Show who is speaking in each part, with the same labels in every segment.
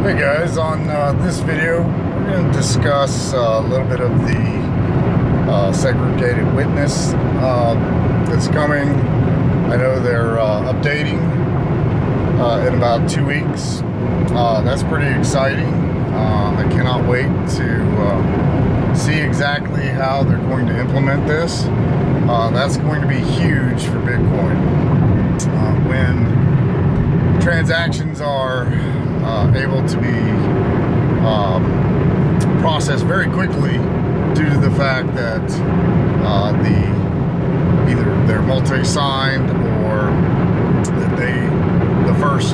Speaker 1: Hey guys, on this video we're going to discuss a little bit of the segregated witness that's coming. I know they're updating in about 2 weeks. That's pretty exciting. I cannot wait to see exactly how they're going to implement this. That's going to be huge for Bitcoin. When transactions are able to be processed very quickly due to the fact that either they're multi-signed or that the first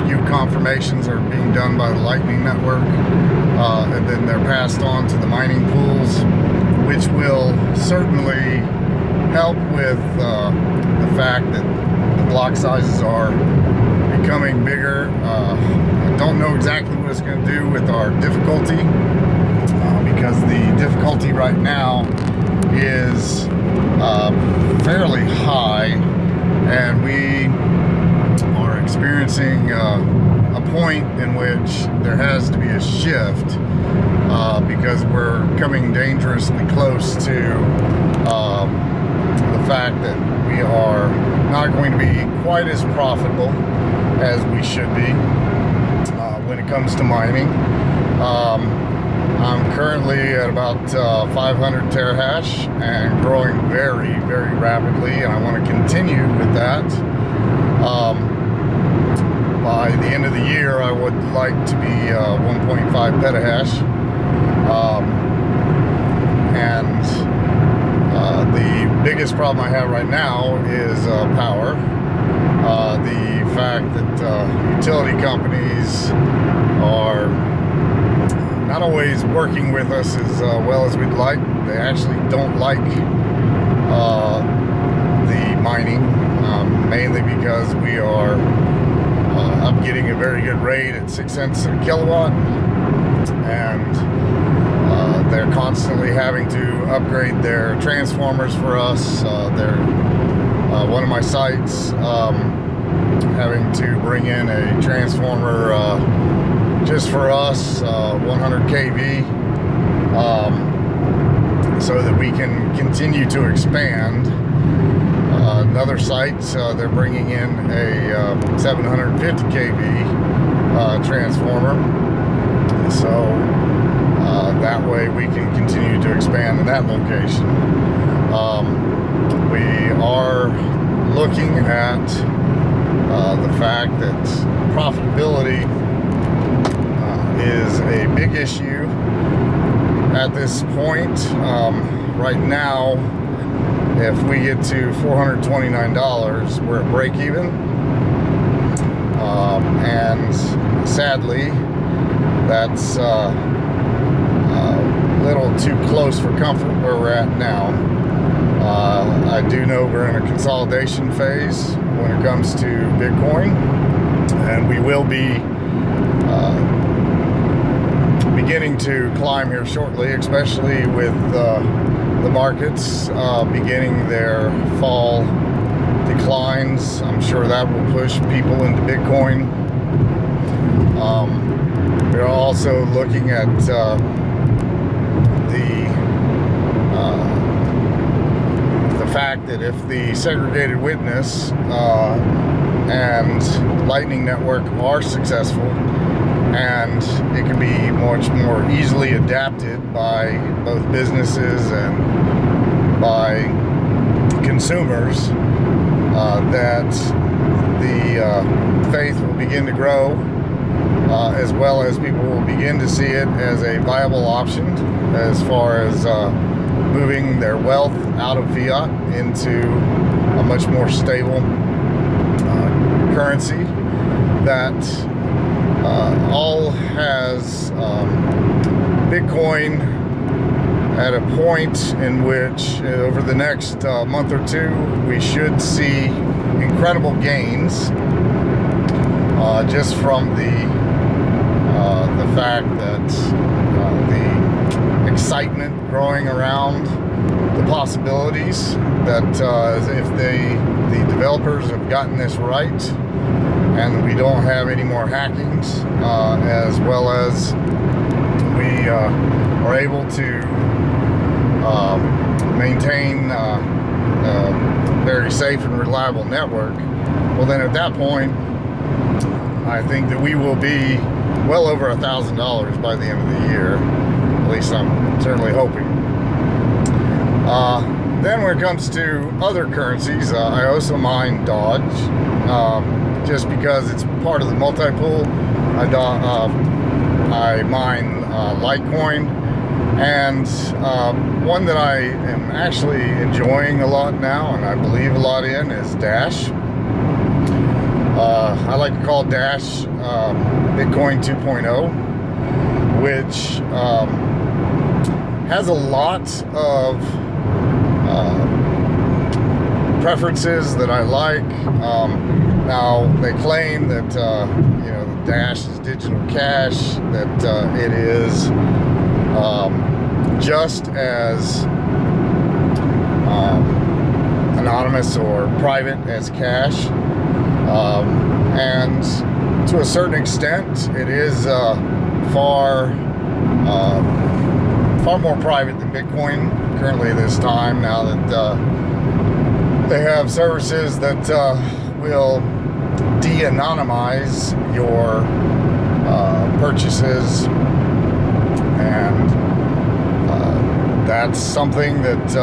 Speaker 1: few confirmations are being done by the Lightning Network, and then they're passed on to the mining pools, which will certainly help with the fact that the block sizes are becoming bigger. I don't know exactly what it's going to do with our difficulty, because the difficulty right now is fairly high, and we are experiencing a point in which there has to be a shift, because we're coming dangerously close to the fact that we are not going to be quite as profitable as we should be when it comes to mining. I'm currently at about 500 terahash and growing very, very rapidly, and I want to continue with that. By the end of the year, I would like to be 1.5 petahash. And the biggest problem I have right now is power. The fact that utility companies are not always working with us as well as we'd like. They actually don't like the mining, mainly because we are up getting a very good rate at 6 cents a kilowatt, and they're constantly having to upgrade their transformers for us. One of my sites having to bring in a transformer just for us, 100 kV, so that we can continue to expand. Another site, they're bringing in a 750 kV transformer, so that way we can continue to expand in that location. We are looking at the fact that profitability is a big issue at this point. Right now, if we get to $429, we're at break even, and sadly that's a little too close for comfort where we're at now. I do know we're in a consolidation phase when it comes to Bitcoin, and we will be beginning to climb here shortly, especially with the markets beginning their fall declines. I'm sure that will push people into Bitcoin. We're also looking at the fact that if the segregated witness and Lightning Network are successful, and it can be much more easily adapted by both businesses and by consumers, that the faith will begin to grow, as well as people will begin to see it as a viable option as far as moving their wealth out of fiat into a much more stable currency that all has Bitcoin at a point in which over the next month or two we should see incredible gains, just from the fact that the excitement growing around the possibilities that if the developers have gotten this right and we don't have any more hackings, as well as we are able to maintain a very safe and reliable network, well then at that point I think that we will be well over $1,000 by the end of the year. At least I'm certainly hoping. Then when it comes to other currencies, I also mine Dodge, just because it's part of the multi-pool. I mine Litecoin, and one that I am actually enjoying a lot now, and I believe a lot in, is Dash. I like to call Dash Bitcoin 2.0, which has a lot of preferences that I like. Now they claim that you know, the Dash is digital cash, that it is just as anonymous or private as cash, and to a certain extent it is far more private than Bitcoin currently this time, now that they have services that will de-anonymize your purchases, and that's something that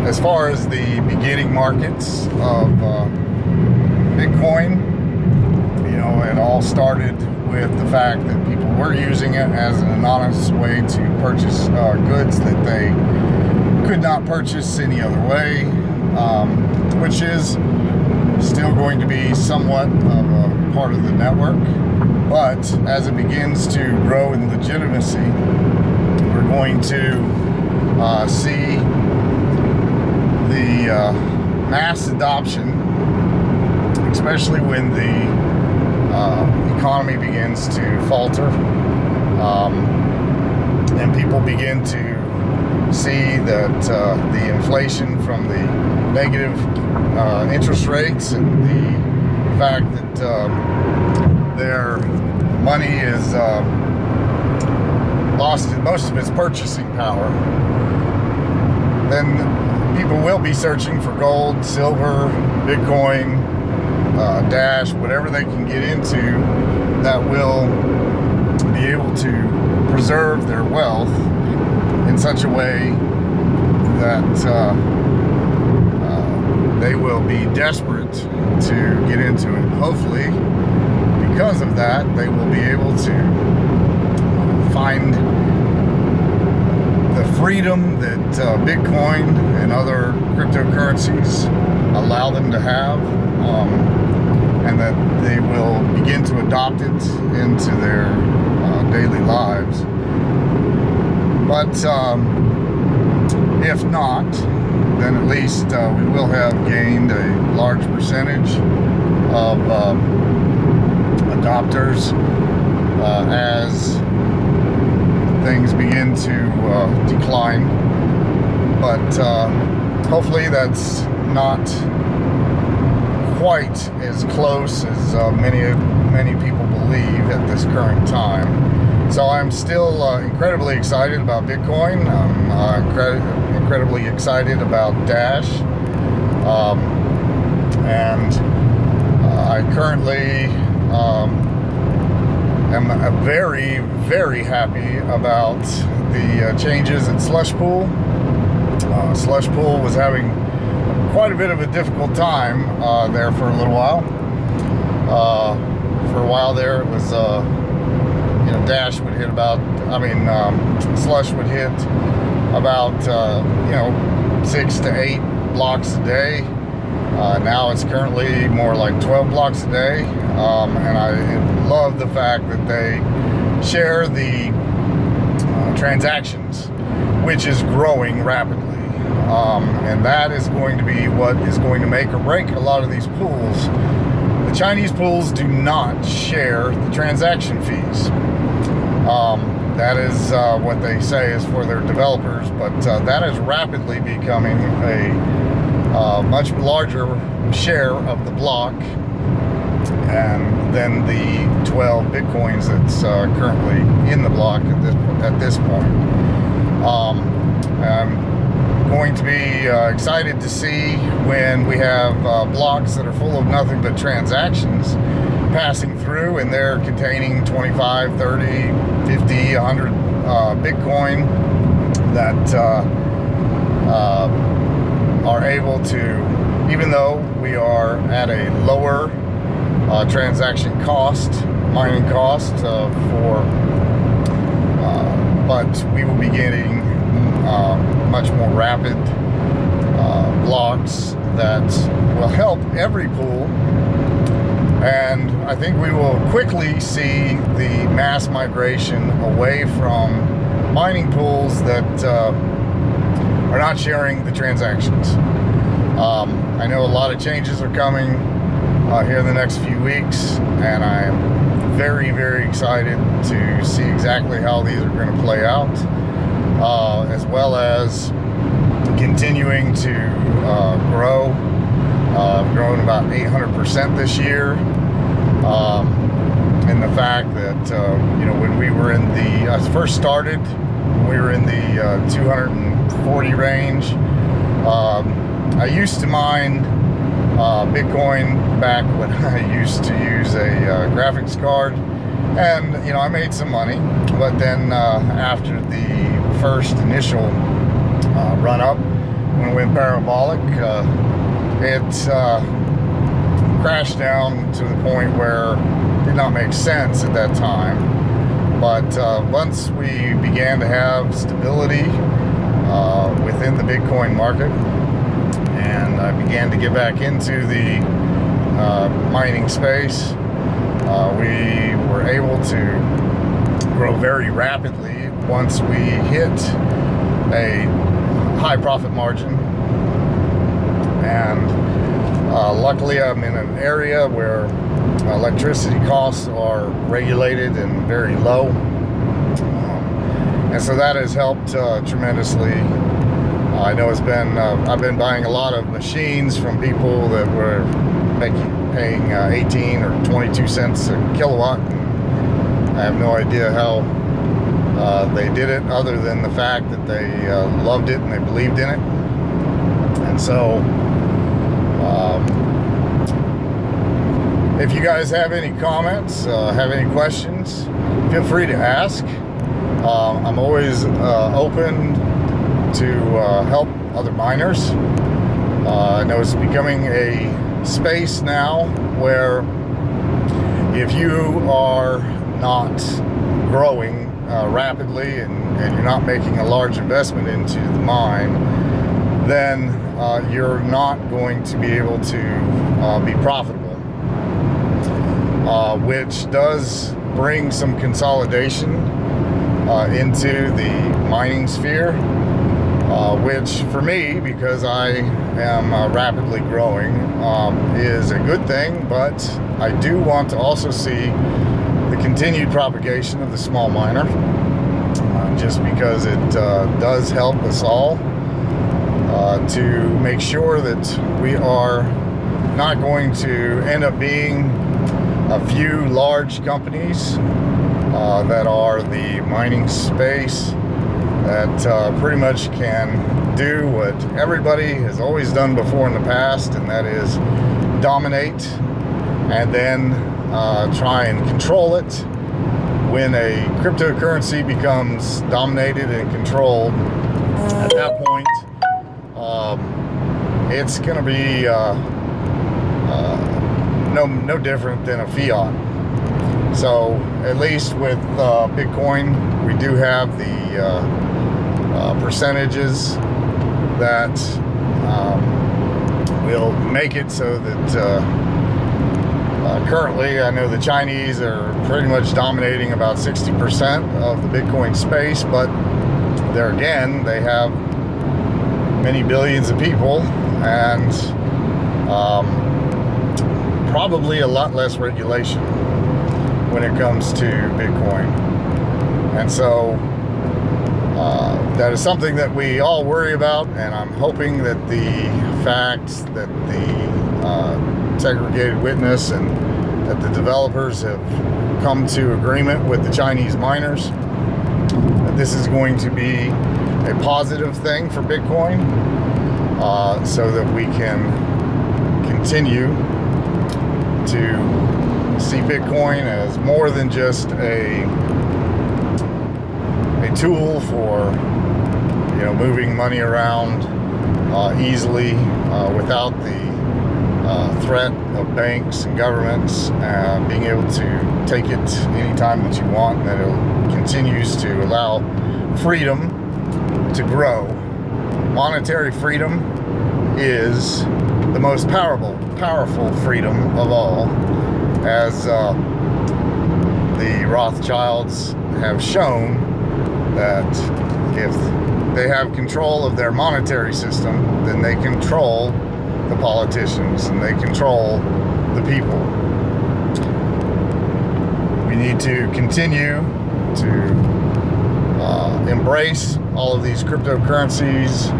Speaker 1: as far as the beginning markets of Bitcoin, you know, it all started with the fact that people were using it as an anonymous way to purchase goods that they could not purchase any other way, which is still going to be somewhat of a part of the network. But as it begins to grow in legitimacy, we're going to see the mass adoption, especially when the economy begins to falter, and people begin to see that the inflation from the negative interest rates and the fact that their money is lost most of its purchasing power, then people will be searching for gold, silver, Bitcoin, Dash, whatever they can get into that will be able to preserve their wealth in such a way that they will be desperate to get into it. Hopefully, because of that, they will be able to find the freedom that Bitcoin and other cryptocurrencies allow them to have, and that they will begin to adopt it into their daily lives. But if not, then at least we will have gained a large percentage of adopters as things begin to decline. But hopefully that's not quite as close as many people believe at this current time. So I'm still incredibly excited about Bitcoin. I'm incredibly excited about Dash, and I currently am very, very happy about the changes in Slush Pool. Slush Pool was having quite a bit of a difficult time there for a little while. For a while there, it was you know, Dash would hit about, Slush would hit about, you know, 6 to 8 blocks a day. Now it's currently more like 12 blocks a day. And I love the fact that they share the transactions, which is growing rapidly. And that is going to be what is going to make or break a lot of these pools. The Chinese pools do not share the transaction fees. That is what they say is for their developers, but that is rapidly becoming a much larger share of the block, and then the 12 Bitcoins that's currently in the block at this point. I'm going to be excited to see when we have blocks that are full of nothing but transactions passing through, and they're containing 25, 30, 50, 100 Bitcoin that are able to, even though we are at a lower transaction cost, mining cost but we will be getting much more rapid blocks that will help every pool. And I think we will quickly see the mass migration away from mining pools that are not sharing the transactions. I know a lot of changes are coming here in the next few weeks, and I am very, very excited to see exactly how these are going to play out, as well as continuing to grow. I've grown about 800% this year, and the fact that when we were in the I first started, we were in the 240 range. I used to mine Bitcoin back when I used to use a graphics card, and I made some money, but then after the first initial run up, when it went parabolic, it crashed down to the point where it did not make sense at that time. But once we began to have stability within the Bitcoin market, and I began to get back into the mining space, we were able to grow very rapidly once we hit a high profit margin. And luckily I'm in an area where electricity costs are regulated and very low, and so that has helped tremendously. I know I've been buying a lot of machines from people that were paying 18 or 22 cents a kilowatt. I have no idea how they did it, other than the fact that they loved it and they believed in it. And so if you guys have any comments, have any questions, feel free to ask. I'm always open to help other miners. I know it's becoming a space now where if you are not growing rapidly and you're not making a large investment into the mine, then you're not going to be able to be profitable, which does bring some consolidation into the mining sphere, which for me, because I am rapidly growing, is a good thing. But I do want to also see the continued propagation of the small miner, just because it does help us all to make sure that we are not going to end up being a few large companies that are the mining space that pretty much can do what everybody has always done before in the past, and that is dominate and then try and control it. When a cryptocurrency becomes dominated and controlled, at that point it's going to be no different than a fiat. So at least with Bitcoin, we do have the percentages that will make it so that currently, I know the Chinese are pretty much dominating about 60% of the Bitcoin space, but there again, they have many billions of people and probably a lot less regulation when it comes to Bitcoin. And so that is something that we all worry about, and I'm hoping that the fact that the segregated witness and that the developers have come to agreement with the Chinese miners that this is going to be a positive thing for Bitcoin, so that we can continue to see Bitcoin as more than just a tool for, you know, moving money around easily without the threat of banks and governments, being able to take it anytime that you want, and that it continues to allow freedom to grow. Monetary freedom is the most powerful freedom of all, as the Rothschilds have shown that if they have control of their monetary system, then they control the politicians and they control the people. We need to continue to embrace all of these cryptocurrencies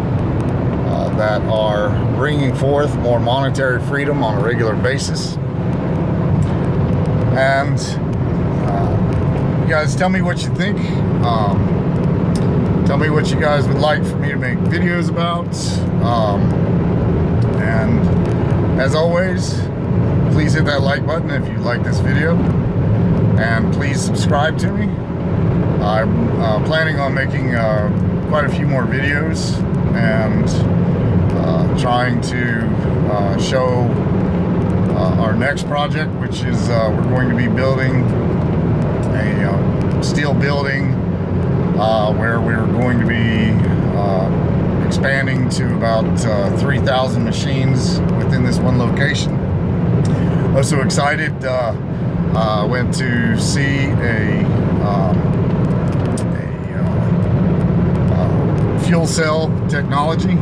Speaker 1: that are bringing forth more monetary freedom on a regular basis. And you guys tell me what you think. Tell me what you guys would like for me to make videos about. And as always, please hit that like button if you like this video. And please subscribe to me. I'm planning on making quite a few more videos and trying to show our next project, which is we're going to be building a steel building where we're going to be expanding to about 3,000 machines within this one location. I was so excited. Went to see a fuel cell technology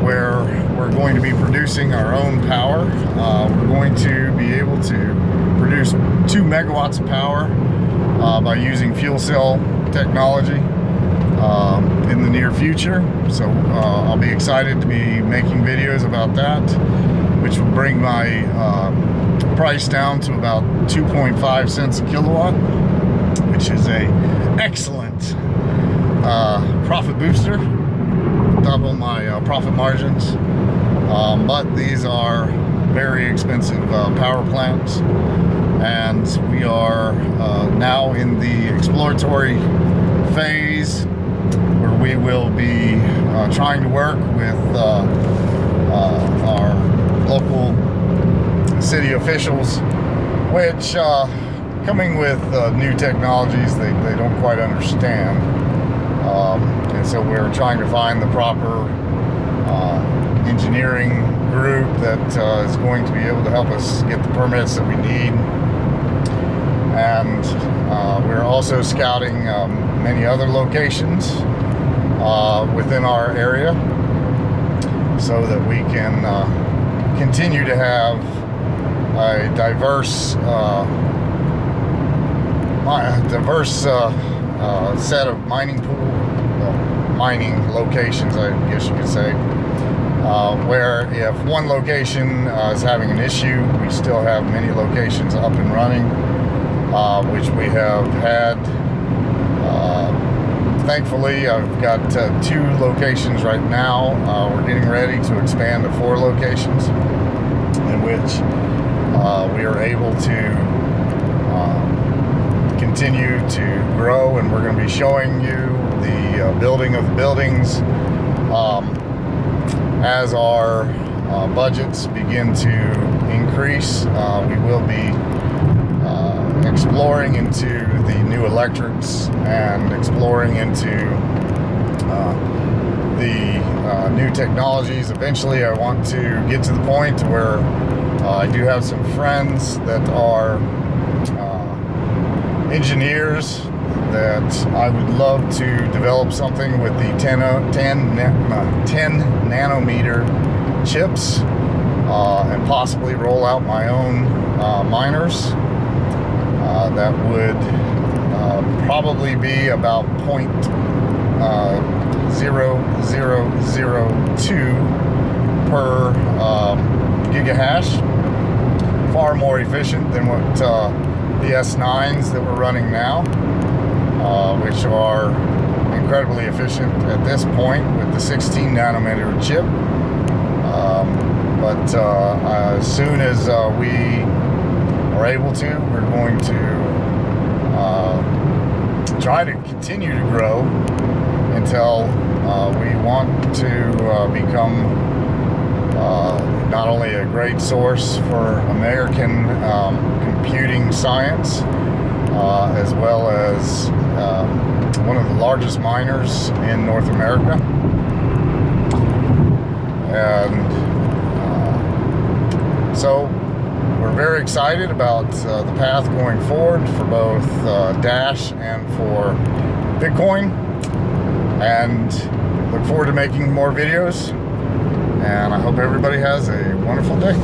Speaker 1: where we're going to be producing our own power. We're going to be able to produce 2 megawatts of power by using fuel cell technology in the near future. So I'll be excited to be making videos about that, which will bring my price down to about 2.5 cents a kilowatt, which is a excellent profit booster, double my profit margins. But these are very expensive power plants, and we are now in the exploratory phase where we will be trying to work with our local city officials, which coming with new technologies they don't quite understand, and so we're trying to find the proper engineering group that is going to be able to help us get the permits that we need. And we're also scouting many other locations within our area, so that we can continue to have a diverse set of mining locations, I guess you could say, where if one location is having an issue, we still have many locations up and running, which we have had. Thankfully, I've got 2 locations right now. We're getting ready to expand to 4 locations, in which we are able to continue to grow, and we're going to be showing you the building of the buildings as our budgets begin to increase. We will be exploring into the new electrics and exploring into the new technologies. Eventually, I want to get to the point where I do have some friends that are engineers that I would love to develop something with the 10 nanometer chips and possibly roll out my own miners. That would probably be about 0.0002 per gigahash far more efficient than what the S9s that we're running now, which are incredibly efficient at this point with the 16 nanometer chip. But as soon as we are able to, we're going to try to continue to grow until we want to become not only a great source for American computing science, as well as one of the largest miners in North America. And so we're very excited about the path going forward for both Dash and for Bitcoin, and look forward to making more videos, and I hope everybody has a wonderful day.